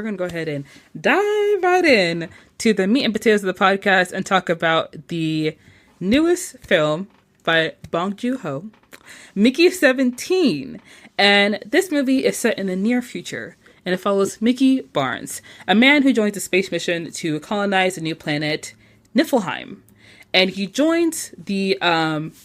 We're going to go ahead and dive right in to the meat and potatoes of the podcast and talk about the newest film by Bong Joon-ho, Mickey 17. And this movie is set in the near future, and it follows Mickey Barnes, a man who joins a space mission to colonize a new planet, Niflheim. And he joins the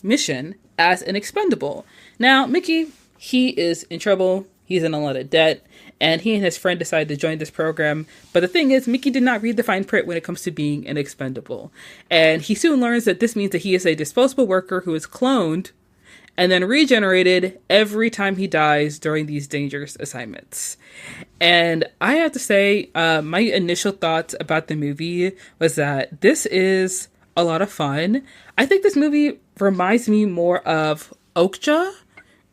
mission as an expendable. Now, Mickey, he is in trouble. He's in a lot of debt. And he and his friend decided to join this program. But the thing is, Mickey did not read the fine print when it comes to being an expendable. And he soon learns that this means that he is a disposable worker who is cloned and then regenerated every time he dies during these dangerous assignments. And I have to say, my initial thoughts about the movie was that this is a lot of fun. I think this movie reminds me more of Okja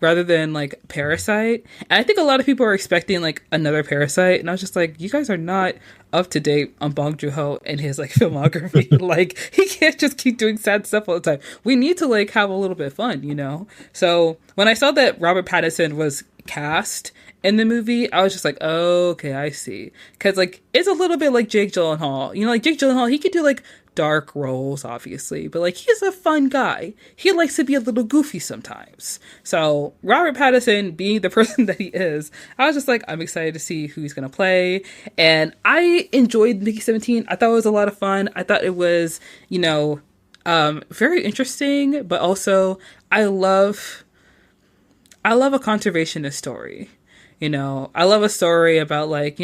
rather than like Parasite. And I think a lot of people are expecting like another Parasite. And I was just like, you guys are not up to date on Bong Joon-ho and his like filmography. Like he can't just keep doing sad stuff all the time. We need to like have a little bit of fun, you know? So when I saw that Robert Pattinson was cast in the movie, I was just like, oh, okay, I see. Because like it's a little bit like Jake Gyllenhaal. You know, like Jake Gyllenhaal, he could do like dark roles, obviously, but like he's a fun guy. He likes to be a little goofy sometimes. So Robert Pattinson being the person that he is, I was just like, I'm excited to see who he's gonna play. And I enjoyed Mickey 17. I thought it was a lot of fun. I thought it was, very interesting, but also I love a conservationist story. You know, I love a story about like,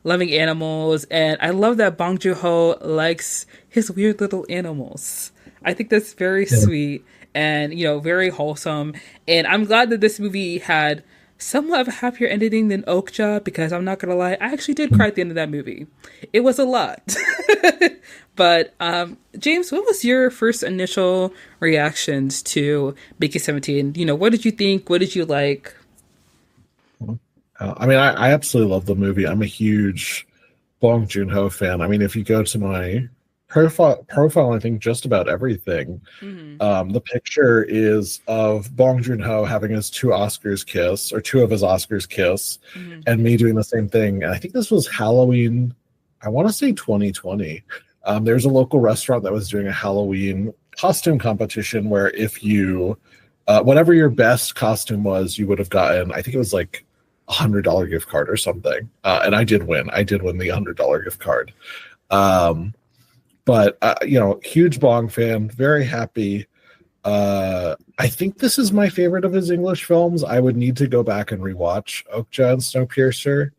loving animals, and I love that Bong Joon-ho likes his weird little animals. I think that's very sweet and, very wholesome. And I'm glad that this movie had somewhat of a happier ending than Okja, because I'm not gonna lie, I actually did cry at the end of that movie. It was a lot. But James, what was your first initial reactions to Mickey 17? What did you think? What did you like? I absolutely love the movie. I'm a huge Bong Joon-ho fan. I mean, if you go to my profile, I think just about everything. Mm-hmm. The picture is of Bong Joon-ho having his two of his Oscars kiss, Mm-hmm. and me doing the same thing. And I think this was Halloween, I want to say 2020. There's a local restaurant that was doing a Halloween costume competition where if you, whatever your best costume was, you would have gotten, I think it was like $100 gift card or something. And I did win. I did win the $100 gift card. But huge Bong fan, very happy. I think this is my favorite of his English films. I would need to go back and rewatch Okja and Snowpiercer.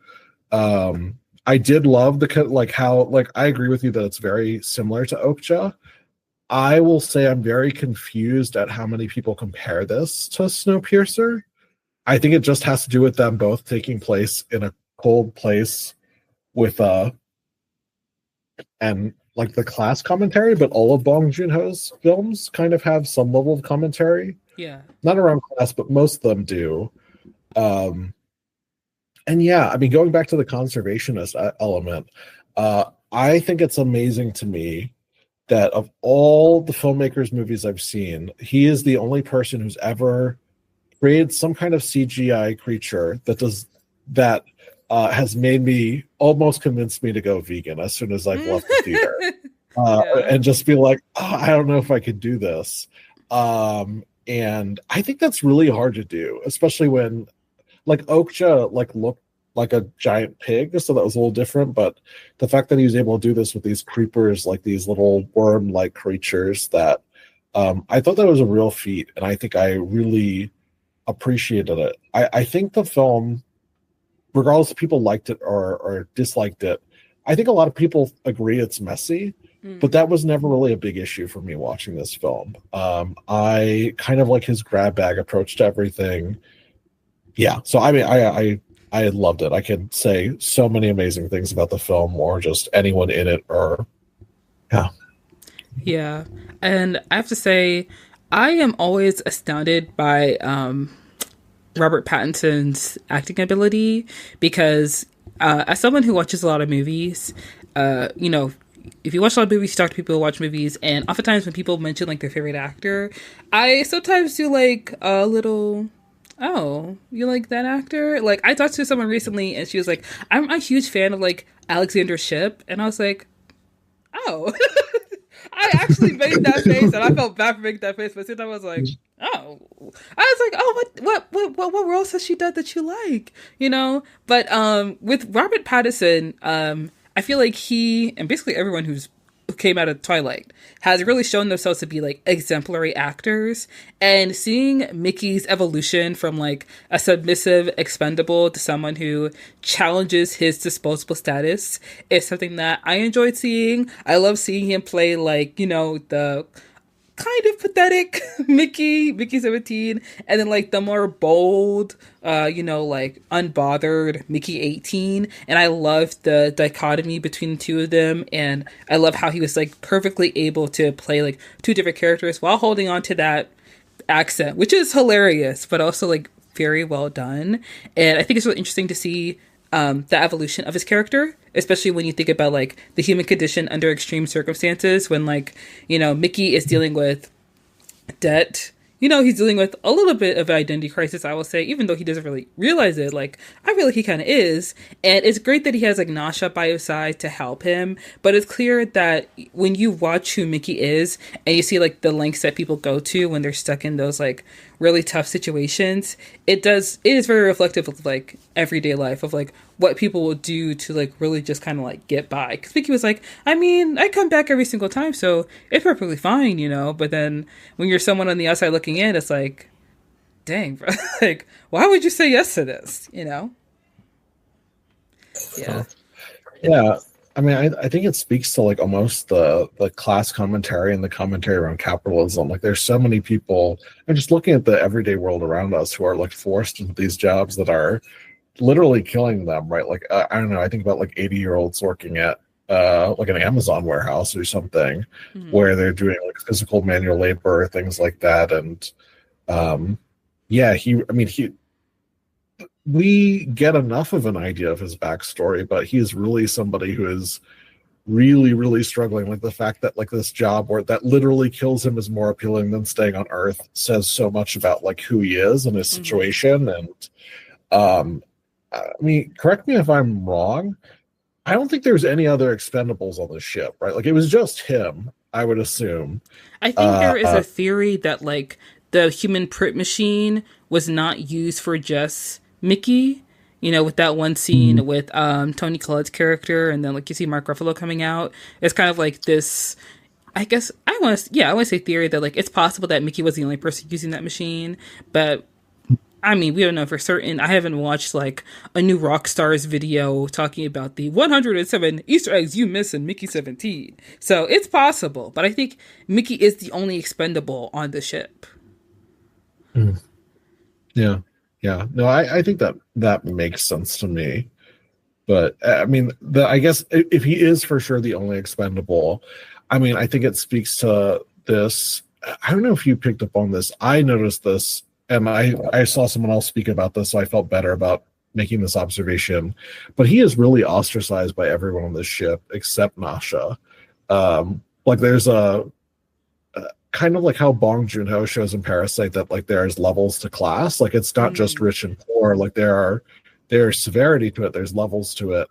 I did love I agree with you that it's very similar to Okja. I will say I'm very confused at how many people compare this to Snowpiercer. I think it just has to do with them both taking place in a cold place with and like the class commentary, but all of Bong Joon-ho's films kind of have some level of commentary. Yeah. Not around class, but most of them do. And yeah, I mean, going back to the conservationist element, I think it's amazing to me that of all the filmmakers' movies I've seen, he is the only person who's ever created some kind of CGI creature that has made me almost convinced me to go vegan as soon as I've left the theater, and just be like, oh, I don't know if I could do this. And I think that's really hard to do, especially when like Okja looked like a giant pig, so that was a little different. But the fact that he was able to do this with these creepers, like these little worm-like creatures, that I thought that was a real feat, and I think I really appreciated it. I think the film, regardless if people liked it or disliked it, I think a lot of people agree it's messy, but that was never really a big issue for me watching this film. I kind of like his grab bag approach to everything. Yeah, so I mean, I loved it. I could say so many amazing things about the film, or just anyone in it, or yeah. Yeah. And I have to say, I am always astounded by Robert Pattinson's acting ability, because as someone who watches a lot of movies, if you watch a lot of movies, you talk to people who watch movies, and oftentimes when people mention like their favorite actor, I sometimes do like a little Oh, you like that actor? Like, I talked to someone recently, and she was like, "I'm a huge fan of like Alexander Shipp," and I was like, "Oh." I actually made that face, and I felt bad for making that face, but since I was like, "Oh," I was like, "Oh, what roles has she done that you like?" You know. But with Robert Pattinson, I feel like he and basically everyone who came out of Twilight has really shown themselves to be like exemplary actors. And seeing Mickey's evolution from like a submissive expendable to someone who challenges his disposable status is something that I enjoyed seeing. I love seeing him play like, the kind of pathetic Mickey 17, and then like the more bold, like unbothered Mickey 18. And I love the dichotomy between the two of them. And I love how he was like perfectly able to play like two different characters while holding on to that accent, which is hilarious, but also like very well done. And I think it's really interesting to see the evolution of his character, especially when you think about like the human condition under extreme circumstances when like, Mickey is dealing with debt. He's dealing with a little bit of an identity crisis, I will say, even though he doesn't really realize it. Like, I feel like he kind of is. And it's great that he has, like, Nasha by his side to help him. But it's clear that when you watch who Mickey is and you see, like, the lengths that people go to when they're stuck in those, like, really tough situations, it is very reflective of, like, everyday life, of, like, what people will do to, like, really just kind of, like, get by. Because Mickey was like, I mean, I come back every single time, so it's perfectly fine, But then when you're someone on the outside looking in, it's like, dang, bro. Like, why would you say yes to this, Yeah. Yeah. I mean, I think it speaks to like almost the class commentary and the commentary around capitalism. Like, there's so many people, and just looking at the everyday world around us, who are like forced into these jobs that are literally killing them, right? Like, I don't know. I think about like 80-year-olds working at like an Amazon warehouse or something, where they're doing like physical manual labor, things like that. And yeah, we get enough of an idea of his backstory, but he's really somebody who is really, really struggling. Like, the fact that like this job where that literally kills him is more appealing than staying on Earth says so much about like who he is and his situation. And I mean, correct me if I'm wrong, I don't think there's any other expendables on the ship, right? Like, it was just him, I would assume. I think there is a theory that like the human print machine was not used for just Mickey, with that one scene with Tony Collette's character, and then like you see Mark Ruffalo coming out. It's kind of like this, I guess I want to say theory that like it's possible that Mickey was the only person using that machine, but I mean, we don't know for certain. I haven't watched like a new Rockstars video talking about the 107 Easter eggs you miss in Mickey 17. So it's possible, but I think Mickey is the only expendable on the ship. Yeah. Yeah. No, I think that makes sense to me. But I mean, I guess if he is for sure the only expendable, I mean, I think it speaks to this. I don't know if you picked up on this. I noticed this, and I saw someone else speak about this, so I felt better about making this observation. But he is really ostracized by everyone on this ship except Nasha. Like, there's a kind of like how Bong Joon-ho shows in Parasite that like there's levels to class. Like, it's not just rich and poor. Like, there's severity to it. There's levels to it.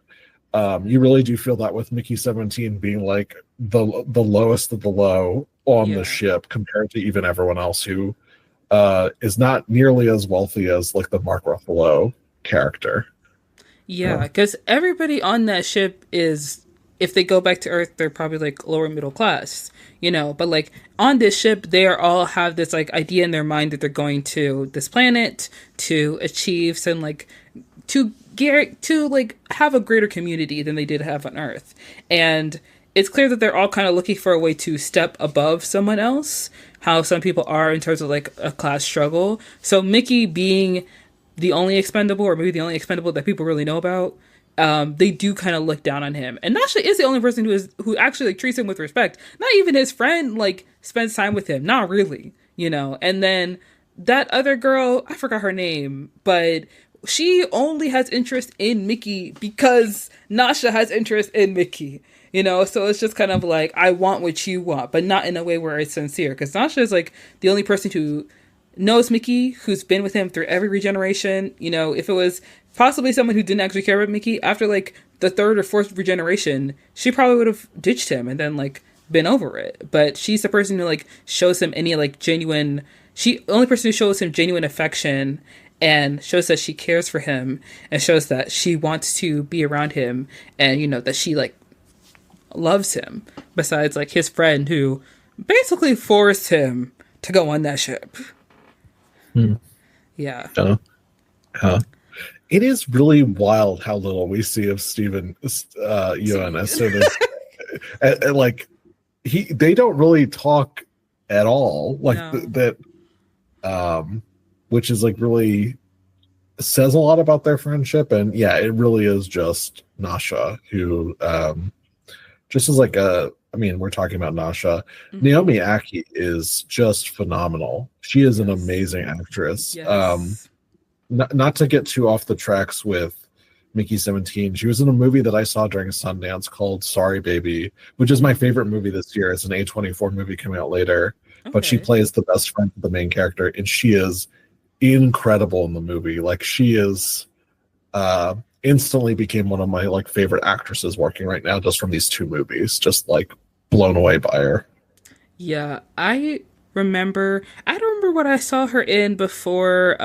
You really do feel that with Mickey 17 being like the lowest of the low on the ship compared to even everyone else who is not nearly as wealthy as like the Mark Ruffalo character. Yeah, because everybody on that ship is, if they go back to Earth, they're probably like lower middle class, But like on this ship, they all have this like idea in their mind that they're going to this planet to achieve some like to like have a greater community than they did have on Earth, and it's clear that they're all kind of looking for a way to step above someone else. How some people are in terms of like a class struggle. So Mickey being the only expendable, or maybe the only expendable that people really know about, they do kind of look down on him. And Nasha is the only person who actually like treats him with respect. Not even his friend like spends time with him. Not really, And then that other girl, I forgot her name, but she only has interest in Mickey because Nasha has interest in Mickey. So it's just kind of like, I want what you want, but not in a way where it's sincere. Because Nasha is like the only person who knows Mickey, who's been with him through every regeneration. You know, if it was possibly someone who didn't actually care about Mickey, after like the third or fourth regeneration, she probably would have ditched him and then like been over it. But she's the person who like shows him any like genuine. She only person who shows him genuine affection and shows that she cares for him and shows that she wants to be around him and you know that she like loves him. Besides like his friend who basically forced him to go on that ship. Yeah. It is really wild how little we see of Steven Yeun as soon as like they don't really talk at all, like that, which is like really says a lot about their friendship. And yeah, it really is just Nasha who just is like we're talking about Nasha. Naomi Ackie is just phenomenal. She is an amazing actress. Yes. Not to get too off the tracks with Mickey 17, she was in a movie that I saw during Sundance called Sorry Baby, which is my favorite movie this year. It's an A24 movie coming out later, but she plays the best friend of the main character, and she is incredible in the movie. Like she is instantly became one of my like favorite actresses working right now just from these two movies. Just like blown away by her. Yeah, I don't remember what I saw her in before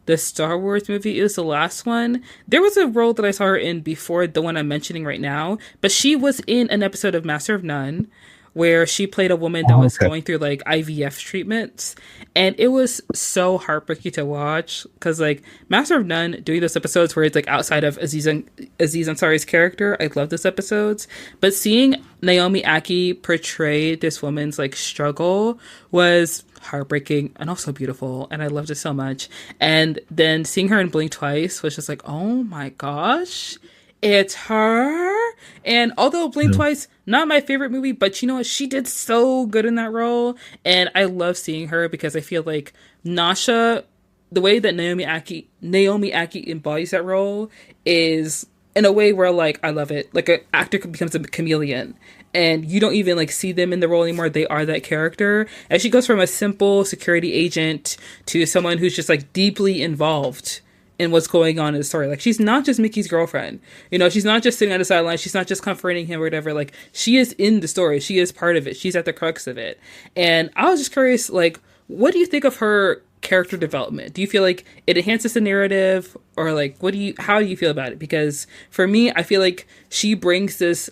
the Star Wars movie. It was the last one. There was a role that I saw her in before the one I'm mentioning right now, but she was in an episode of Master of None where she played a woman that was going through like IVF treatments, and it was so heartbreaking to watch because like Master of None doing those episodes where it's like outside of Aziz Ansari's character, I love those episodes, but seeing Naomi Ackie portray this woman's like struggle was heartbreaking and also beautiful, and I loved it so much. And then seeing her in Blink Twice was just like, oh my gosh, it's her. And although Blink Twice, not my favorite movie, but you know what, she did so good in that role, and I love seeing her because I feel like Nasha, the way that Naomi Ackie embodies that role is in a way where like I love it. Like an actor becomes a chameleon, and you don't even like see them in the role anymore. They are that character. And she goes from a simple security agent to someone who's just like deeply involved in what's going on in the story. Like she's not just Mickey's girlfriend. You know, she's not just sitting on the sideline. She's not just comforting him or whatever. Like she is in the story. She is part of it. She's at the crux of it. And I was just curious, like, what do you think of her character development? Do you feel like it enhances the narrative, or like how do you feel about it? Because for me, I feel like she brings this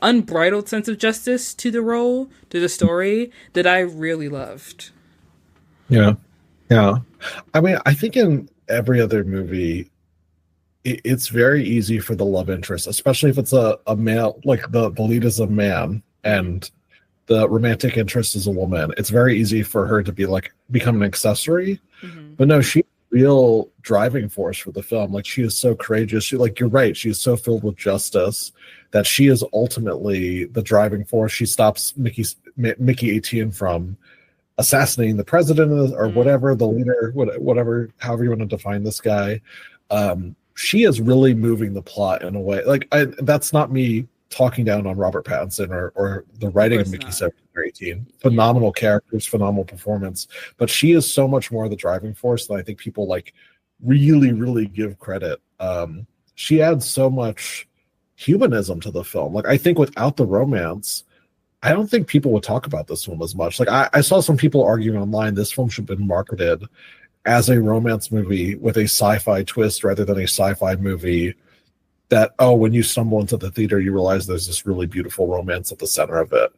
unbridled sense of justice to the role, to the story, that I really loved. Yeah. I mean, I think in every other movie, it's very easy for the love interest, especially if it's a male, like the lead is a man and the romantic interest is a woman. It's very easy for her to become an accessory. But no, she's a real driving force for the film. Like she is so courageous. She, like, you're right, she is so filled with justice that she is ultimately the driving force. She stops Mickey 18 from assassinating the president or whatever, the leader, whatever, however you want to define this guy. She is really moving the plot in a way. Like that's not me talking down on Robert Pattinson or the writing of Mickey 17 or 18. Phenomenal characters, phenomenal performance, but she is so much more the driving force than I think people like really, really give credit. She adds so much humanism to the film. Like I think without the romance, I don't think people would talk about this film as much. Like I saw some people arguing online this film should have been marketed as a romance movie with a sci-fi twist rather than a sci-fi movie that, when you stumble into the theater, you realize there's this really beautiful romance at the center of it.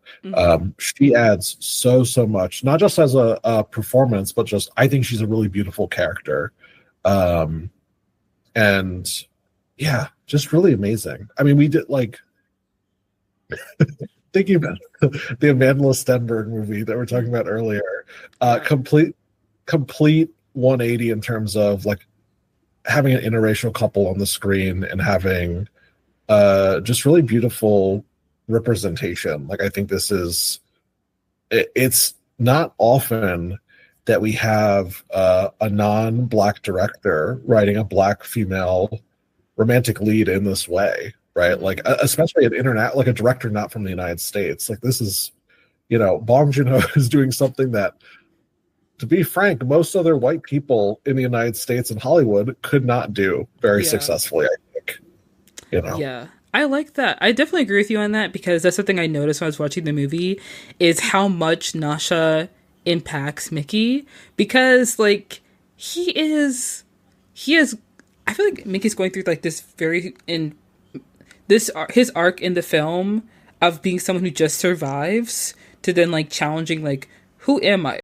She adds so much, not just as a performance, but just I think she's a really beautiful character. And yeah, just really amazing. I mean, we did like thinking about the Amanda Stenberg movie that we are talking about earlier, complete 180 in terms of like having an interracial couple on the screen and having just really beautiful representation. Like I think this is it's not often that we have a non-Black director writing a Black female romantic lead in this way, right? Like especially an like a director not from the United States. Like this is, Bong Joon-ho is doing something that to be frank, most other white people in the United States and Hollywood could not do very Yeah. successfully, I think. You know. Yeah. I like that. I definitely agree with you on that because that's something I noticed when I was watching the movie is how much Nasha impacts Mickey because like he is I feel like Mickey's going through like this very in this his arc in the film of being someone who just survives to then like challenging like who am I?